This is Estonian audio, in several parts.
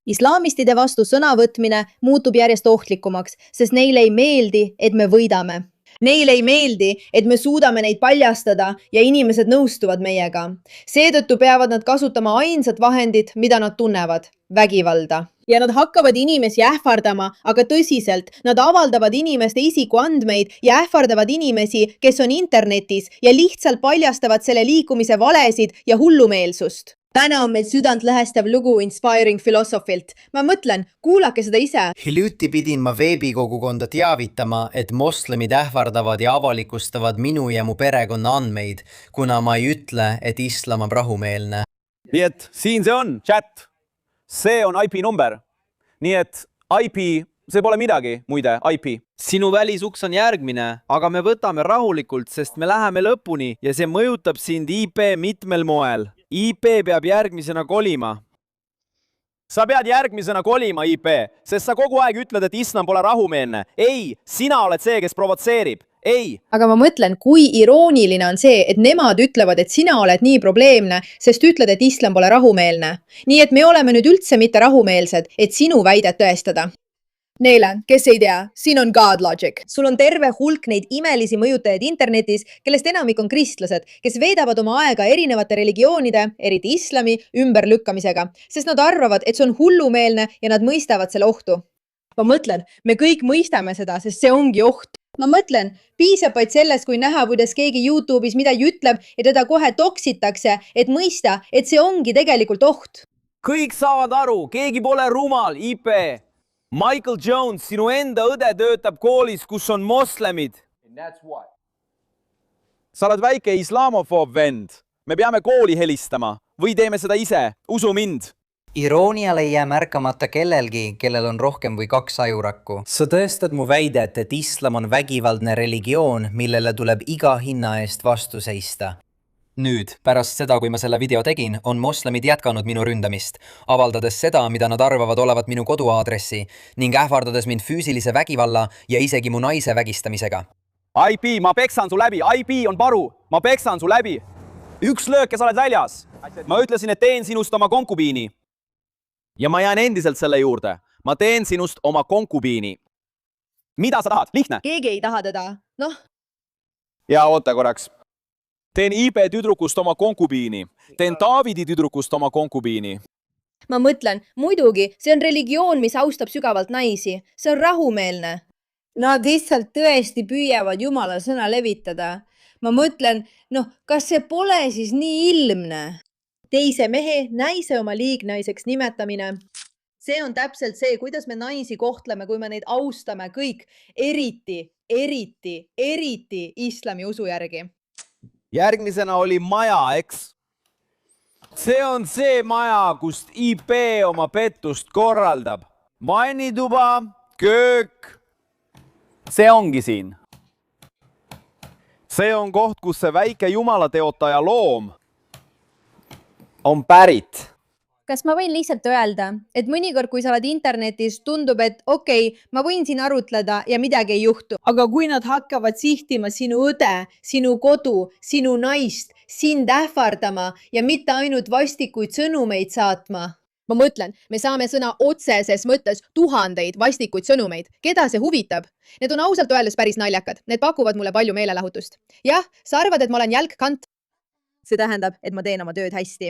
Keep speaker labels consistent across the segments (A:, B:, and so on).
A: Islamistide vastu sõna võtmine muutub järjest ohtlikumaks, sest neile ei meeldi, et me võidame. Neile ei meeldi, et me suudame neid paljastada ja inimesed nõustuvad meiega. Seetõttu peavad nad kasutama ainsat vahendit, mida nad tunnevad – vägivalda. Ja nad hakkavad inimesi ähvardama, aga tõsiselt, nad avaldavad inimeste isikuandmeid ja ähvardavad inimesi, kes on internetis ja lihtsalt paljastavad selle liikumise valesid ja hullumeelsust. Täna on meil südant lõhestav lugu Inspiring Philosophilt. Ma mõtlen, kuulake seda ise.
B: Hiljuti pidin ma veebikogukonda teavitama, et moslemid ähvardavad ja avalikustavad minu ja mu perekonna andmeid, kuna ma ei ütle, et islam on rahumeelne.
C: Nii et siin see on, chat. See on IP number. Nii et IP, see pole midagi, muide, IP.
D: Sinu välisuks on järgmine, aga me võtame rahulikult, sest me läheme lõpuni ja see mõjutab sind IP mitmel moel. IP peab järgmisena kolima.
C: Sa pead järgmisena kolima, IP, sest sa kogu aeg ütled, et islam pole rahumeelne. Ei, sina oled see, kes provotseerib. Ei.
A: Aga ma mõtlen, kui irooniline on see, et nemad ütlevad, et sina oled nii probleemne, sest ütled, et islam pole rahumeelne. Nii et me oleme nüüd üldse mitte rahumeelsed, et sinu väidet tõestada. Neile, kes ei tea, siin on God Logic. Sul on terve hulk neid imelisi mõjutajaid internetis, kellest enamik on kristlased, kes veedavad oma aega erinevate religioonide, eriti islami, ümberlükkamisega, sest nad arvavad, et see on hullumeelne ja nad mõistavad selle ohtu. Ma mõtlen, me kõik mõistame seda, sest see ongi oht. Ma mõtlen, piisab vaid sellest, kui näha, kuidas keegi YouTube'is midagi ütleb ja teda kohe toksitakse, et mõista, et see ongi tegelikult oht.
C: Kõik saavad aru, keegi pole rumal, IP. Michael Jones, sinu enda õde töötab koolis, kus on moslemid. Sa oled väike islamofoob vend. Me peame kooli helistama. Või teeme seda ise. Usu mind.
B: Iroonial ei jää märkamata kellelgi, kellel on rohkem või 2 ajurakku. Sa tõestad mu väidet, et islam on vägivaldne religioon, millele tuleb iga hinna eest vastu seista. Nüüd, pärast seda, kui ma selle video tegin, on moslemid jätkanud minu ründamist, avaldades seda, mida nad arvavad olevat minu koduaadressi ning ähvardades mind füüsilise vägivalla ja isegi mu naise vägistamisega.
C: IP, ma peksan su läbi. IP on paru. Ma peksan su läbi. Üks löök ja sa oled väljas. Ma ütlesin, et teen sinust oma konkubiini. Ja ma jään endiselt selle juurde. Ma teen sinust oma konkubiini. Mida sa tahad? Lihtne.
A: Keegi ei taha teda. Noh.
C: Ja oota korraks. Teen IP tüdrukust oma konkubiini. Teen Taavidi tüdrukust oma konkubiini.
A: Ma mõtlen, muidugi, see on religioon, mis austab sügavalt naisi. See on rahumeelne. Nad lihtsalt tõesti püüavad Jumala sõna levitada. Ma mõtlen, kas see pole siis nii ilmne? Teise mehe naise oma liignaiseks nimetamine. See on täpselt see, kuidas me naisi kohtleme, kui me neid austame kõik, eriti islami usu järgi.
C: Järgmisena oli maja, eks? See on see maja, kust IP oma pettust korraldab. Vannituba, köök. See ongi siin. See on koht, kus see väike jumalateotaja loom on pärit.
A: Kas ma võin lihtsalt öelda, et mõnikord, kui sa oled internetis, tundub, et okei, ma võin siin arutleda ja midagi ei juhtu. Aga kui nad hakkavad sihtima sinu õde, sinu kodu, sinu naist, sind ähvardama ja mitte ainult vastikuid sõnumeid saatma. Ma mõtlen, me saame sõna otseses mõttes 1000 vastikuid sõnumeid. Keda see huvitab? Need on ausalt öeldes päris naljakad. Need pakuvad mulle palju meelelahutust. Jah, sa arvad, et ma olen jälg kant. See tähendab, et ma teen oma tööd hästi.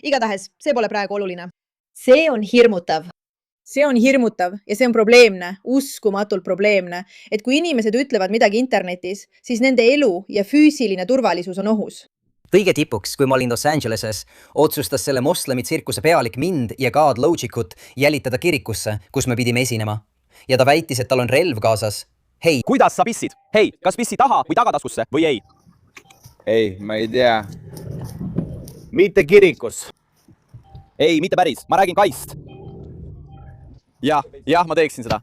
A: Igatahes, see pole praegu oluline. See on hirmutav. See on hirmutav ja see on probleemne, uskumatult probleemne, et kui inimesed ütlevad midagi internetis, siis nende elu ja füüsiline turvalisus on ohus.
E: Kõige tipuks, kui ma olin Los Angeleses, otsustas selle moslemi tsirkuse pealik mind ja God Logicut jälitada kirikusse, kus me pidime esinema. Ja ta väitis, et tal on relv kaasas. Hei.
C: Kuidas sa pissid? Hei, kas pissi taha või tagataskusse või ei?
F: Ei, ma ei tea. Mitte kirikus.
C: Ei, mitte päris. Ma räägin kaist. Jah, ma teeksin seda.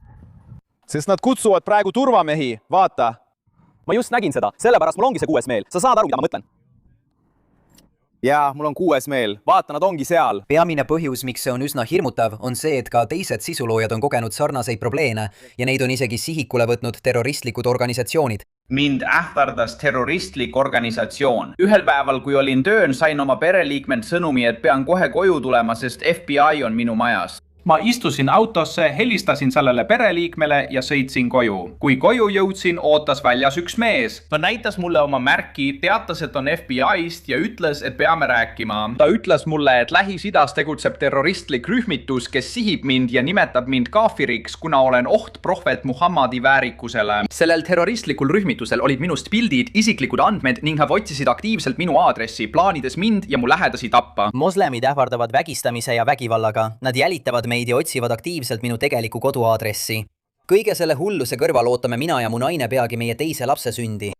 C: Sest nad kutsuvad praegu turvamehi. Vaata. Ma just nägin seda. Sellepärast mul ongi see 6. meel. Sa saad aru, mida ma mõtlen? Jaa, mul on 6. meel. Vaata, nad ongi seal.
E: Peamine põhjus, miks see on üsna hirmutav, on see, et ka teised sisuloojad on kogenud sarnaseid probleeme ja neid on isegi sihikule võtnud terroristlikud organisatsioonid.
G: Mind ähvardas terroristlik organisatsioon. Ühel päeval, kui olin tööl, sain oma pereliikmed sõnumi, et pean kohe koju tulema, sest FBI on minu majas. Ma istusin autosse, helistasin sellele pereliikmele ja sõitsin koju. Kui koju jõudsin, ootas väljas üks mees. Ta näitas mulle oma märki, teatas, et on FBI-st ja ütles, et peame rääkima. Ta ütles mulle, et Lähis-Idas tegutseb terroristlik rühmitus, kes sihib mind ja nimetab mind kaafiriks, kuna olen oht prohvet Muhammadi väärikusele. Sellel terroristlikul rühmitusel olid minust pildid, isiklikud andmed ning nad otsisid aktiivselt minu aadressi, plaanides mind ja mu lähedasi tappa.
B: Moslemid ähvardavad vägistamise ja vägivallaga. Nad jälitavad meid ja otsivad aktiivselt minu tegeliku koduaadressi. Kõige selle hulluse kõrval ootame mina ja mu naine peagi meie teise lapse sündi.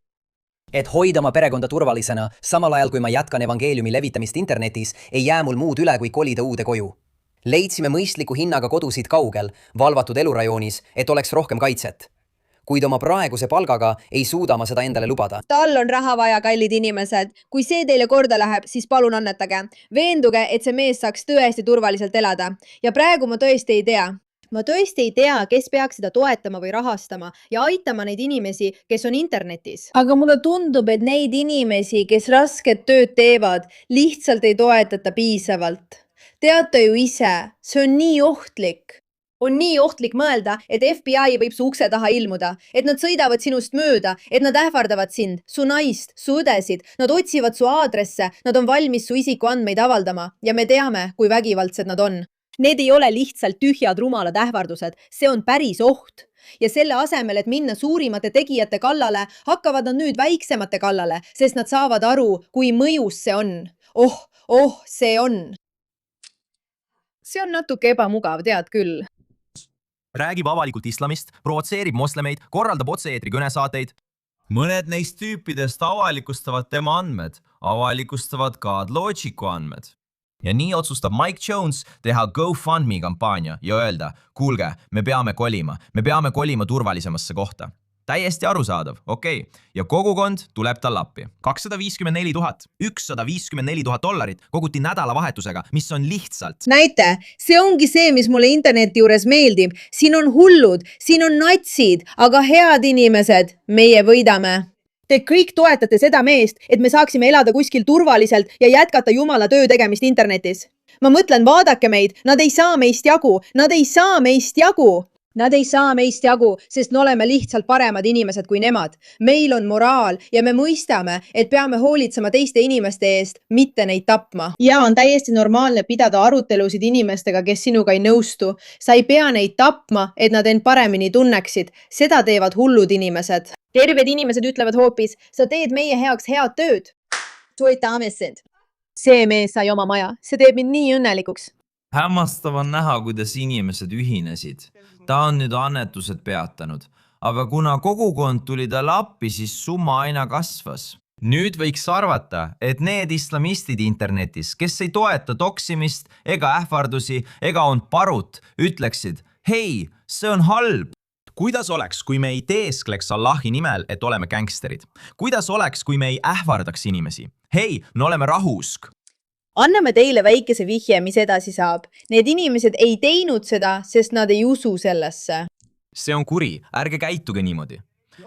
B: Et hoida oma perekonda turvalisena, samal ajal kui ma jätkan evangeeliumi levitamist internetis, ei jää mul muud üle kui kolida uude koju. Leidsime mõistliku hinnaga kodusid kaugel, valvatud elurajoonis, et oleks rohkem kaitset. Kuid oma praeguse palgaga ei suuda ma seda endale lubada.
A: Tal on raha vaja, kallid inimesed. Kui see teile korda läheb, siis palun annetage. Veenduge, et see mees saaks tõesti turvaliselt elada. Ja praegu ma tõesti ei tea. Ma tõesti ei tea, kes peaks seda toetama või rahastama ja aitama neid inimesi, kes on internetis. Aga mulle tundub, et neid inimesi, kes rasket tööd teevad, lihtsalt ei toetata piisavalt. Teate ju ise, see on nii ohtlik. On nii ohtlik mõelda, et FBI võib su ukse taha ilmuda, et nad sõidavad sinust mööda, et nad ähvardavad sind, su naist, su õdesid, nad otsivad su aadresse, nad on valmis su isikuandmeid avaldama ja me teame, kui vägivaldsed nad on. Need ei ole lihtsalt tühjad rumalad ähvardused, see on päris oht. Ja selle asemel, et minna suurimate tegijate kallale, hakkavad nad nüüd väiksemate kallale, sest nad saavad aru, kui mõjus see on. See on. See on natuke ebamugav, tead küll.
C: Räägib avalikult islamist, provotseerib moslemeid, korraldab otse-eetri kõnesaateid.
D: Mõned neist tüüpidest avalikustavad tema andmed, avalikustavad GodLogicu andmed. Ja nii otsustab Mike Jones teha GoFundMe kampaania ja öelda, kuulge, me peame kolima turvalisemasse kohta. Täiesti arusaadav, okei. Ja kogukond tuleb tal appi. $154 000 koguti nädalavahetusega, mis on lihtsalt.
A: Näite, see ongi see, mis mulle interneti juures meeldib. Siin on hullud, siin on natsid, aga head inimesed, meie võidame. Te kõik toetate seda meest, et me saaksime elada kuskil turvaliselt ja jätkata Jumala töö tegemist internetis. Ma mõtlen, vaadake meid, nad ei saa meist jagu. Nad ei saa meist jagu, sest me oleme lihtsalt paremad inimesed kui nemad. Meil on moraal ja me mõistame, et peame hoolitsema teiste inimeste eest, mitte neid tapma. Ja on täiesti normaalne pidada arutelusid inimestega, kes sinuga ei nõustu. Sa ei pea neid tapma, et nad end paremini tunneksid. Seda teevad hullud inimesed. Terved inimesed ütlevad hoopis, sa teed meie heaks head tööd. Toetame sind. See mees sai oma maja. See teeb mind nii õnnelikuks.
D: Hämmastav on näha, kuidas inimesed ühinesid. Ta on nüüd annetused peatanud, aga kuna kogukond tuli talle appi, siis summa aina kasvas. Nüüd võiks arvata, et need islamistid internetis, kes ei toeta toksimist ega ähvardusi ega on parut, ütleksid, hei, see on halb. Kuidas oleks, kui me ei teeskleks Allahi nimel, et oleme gängsterid? Kuidas oleks, kui me ei ähvardaks inimesi? Hei, me oleme rahuusk.
A: Anname teile väikese vihje, mis edasi saab. Need inimesed ei teinud seda, sest nad ei usu sellesse.
D: See on kuri, ärge käituge niimoodi.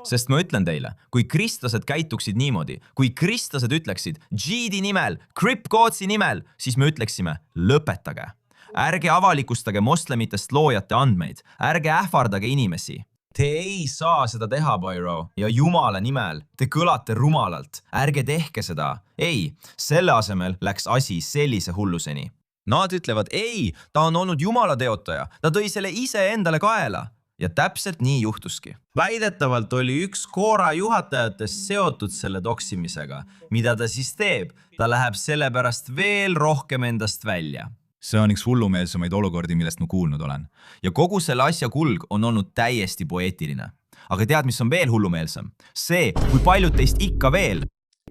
D: Sest ma ütlen teile, kui kristlased käituksid niimoodi, kui kristlased ütleksid Jihadi nimel, Kripkootsi nimel, siis me ütleksime lõpetage. Ärge avalikustage moslemitest loojate andmeid, ärge ähvardage inimesi. Te ei saa seda teha, Byro, ja Jumala nimel, te kõlate rumalalt, ärge tehke seda. Ei, selle asemel läks asi sellise hulluseni. Nad ütlevad, ei, ta on olnud Jumala teotaja, ta tõi selle ise endale kaela. Ja täpselt nii juhtuski. Väidetavalt oli üks koora juhatajatest seotud selle toksimisega. Mida ta siis teeb? Ta läheb sellepärast veel rohkem endast välja.
H: See on üks hullumeelsemaid olukordi, millest ma kuulnud olen.
D: Ja kogu selle asja kulg on olnud täiesti poeetiline. Aga tead, mis on veel hullumeelsem? See, kui paljud teist ikka veel.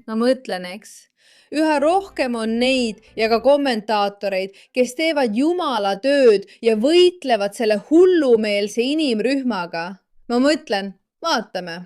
A: Ma mõtlen, eks. Üha rohkem on neid ja ka kommentaatoreid, kes teevad Jumala tööd ja võitlevad selle hullumeelse inimrühmaga. Ma mõtlen, vaatame.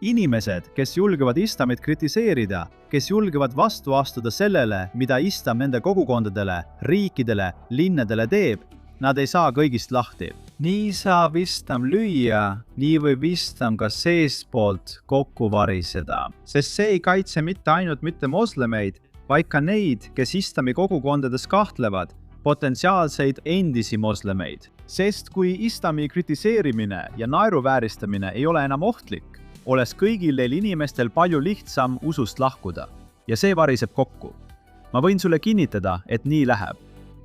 I: Inimesed, kes julgevad islamit kritiseerida, kes julgevad vastu astuda sellele, mida islam nende kogukondadele, riikidele, linnadele teeb, nad ei saa kõigist lahti. Nii saab islam lüüa, nii võib islam ka seespoolt kokku variseda. Sest see ei kaitse mitte ainult mitte moslemeid, vaid ka neid, kes islami kogukondades kahtlevad. potentsiaalseid endisi moslemeid. Sest kui islami kritiseerimine ja naeruvääristamine ei ole enam ohtlik, oleks kõigil neil inimestel palju lihtsam usust lahkuda. Ja see variseb kokku. Ma võin sulle kinnitada, et nii läheb.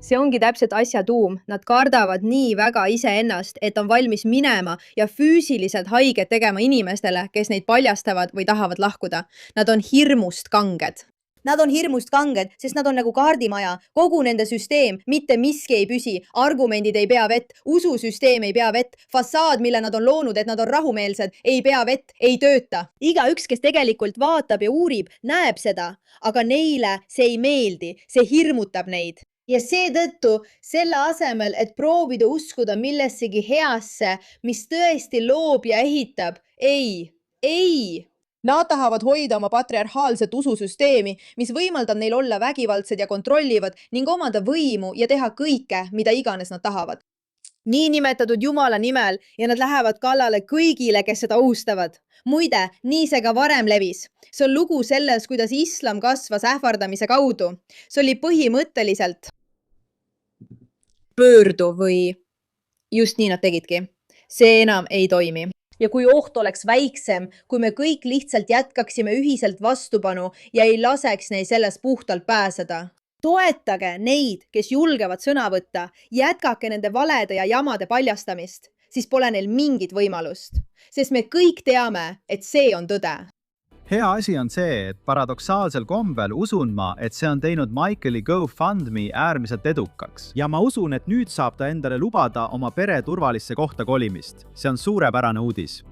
A: See ongi täpselt asja tuum. Nad kardavad nii väga iseennast, et on valmis minema ja füüsiliselt haiget tegema inimestele, kes neid paljastavad või tahavad lahkuda. Nad on hirmust kanged. Nad on hirmust kanged, sest nad on nagu kaardimaja. Kogu nende süsteem, mitte miski ei püsi, argumendid ei pea vett, ususüsteem ei pea vett, fassaad, mille nad on loonud, et nad on rahumeelsed, ei pea vett, ei tööta. Igaüks, kes tegelikult vaatab ja uurib, näeb seda, aga neile see ei meeldi, see hirmutab neid. Ja seetõttu selle asemel, et proovida uskuda millessegi heasse, mis tõesti loob ja ehitab, ei. Nad tahavad hoida oma patriarhaalset ususüsteemi, mis võimaldab neil olla vägivaldsed ja kontrollivad ning omada võimu ja teha kõike, mida iganes nad tahavad. Niinimetatud Jumala nimel ja nad lähevad kallale kõigile, kes seda ohustavad. Muide, nii see ka varem levis. See on lugu selles, kuidas islam kasvas ähvardamise kaudu. See oli põhimõtteliselt pöördu või just nii nad tegidki. See enam ei toimi. Ja kui oht oleks väiksem, kui me kõik lihtsalt jätkaksime ühiselt vastupanu ja ei laseks neil sellest puhtalt pääseda. Toetage neid, kes julgevad sõna võtta, jätkake nende valede ja jamade paljastamist, siis pole neil mingit võimalust. Sest me kõik teame, et see on tõde.
I: Hea asi on see, et paradoksaalsel kombel usun ma, et see on teinud Michaeli GoFundMe äärmiselt edukaks. Ja ma usun, et nüüd saab ta endale lubada oma pere turvalisse kohta kolimist. See on suurepärane uudis.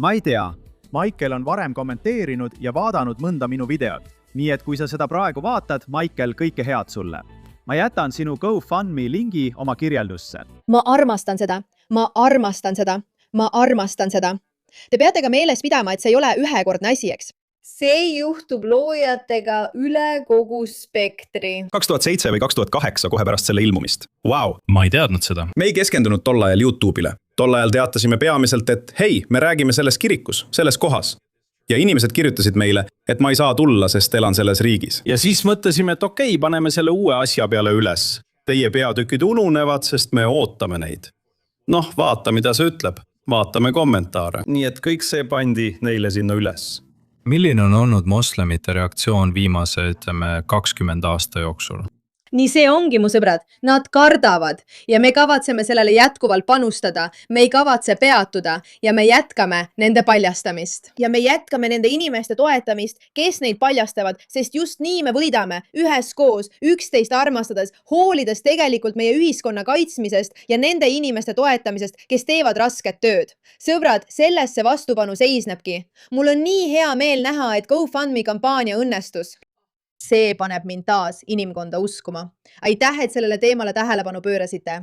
I: Ma ei tea, Michael on varem kommenteerinud ja vaadanud mõnda minu videot. Nii et kui sa seda praegu vaatad, Michael, kõike head sulle. Ma jätan sinu GoFundMe lingi oma kirjeldusse.
A: Ma armastan seda. Te peate ka meeles pidama, et see ei ole ühekordne asi, eks? See juhtub loojatega üle kogu spektri.
C: 2007 või 2008 kohe pärast selle ilmumist. Wow.
H: Ma ei teadnud seda.
C: Me ei keskendunud tol ajal YouTube'ile. Tol ajal teatasime peamiselt, et hei, me räägime selles kirikus, selles kohas. Ja inimesed kirjutasid meile, et ma ei saa tulla, sest elan selles riigis.
J: Ja siis mõtlesime, et okei, paneme selle uue asja peale üles. Teie peatükid ununevad, sest me ootame neid. Noh, vaata, mida see ütleb. Vaatame kommentaare. Nii et kõik see pandi neile sinna üles.
H: Milline on olnud moslemite reaktsioon viimase, 20 aasta jooksul?
A: Nii see ongi, mu sõbrad. Nad kardavad ja me kavatseme sellele jätkuvalt panustada. Me ei kavatse peatuda ja me jätkame nende paljastamist. Ja me jätkame nende inimeste toetamist, kes neid paljastavad, sest just nii me võidame üheskoos, üksteist armastades, hoolides tegelikult meie ühiskonna kaitsmisest ja nende inimeste toetamisest, kes teevad rasket tööd. Sõbrad, selles see vastupanu seisnebki. Mul on nii hea meel näha, et GoFundMe kampaania õnnestus. See paneb mind taas inimkonda uskuma. Aitäh, et sellele teemale tähelepanu pöörasite.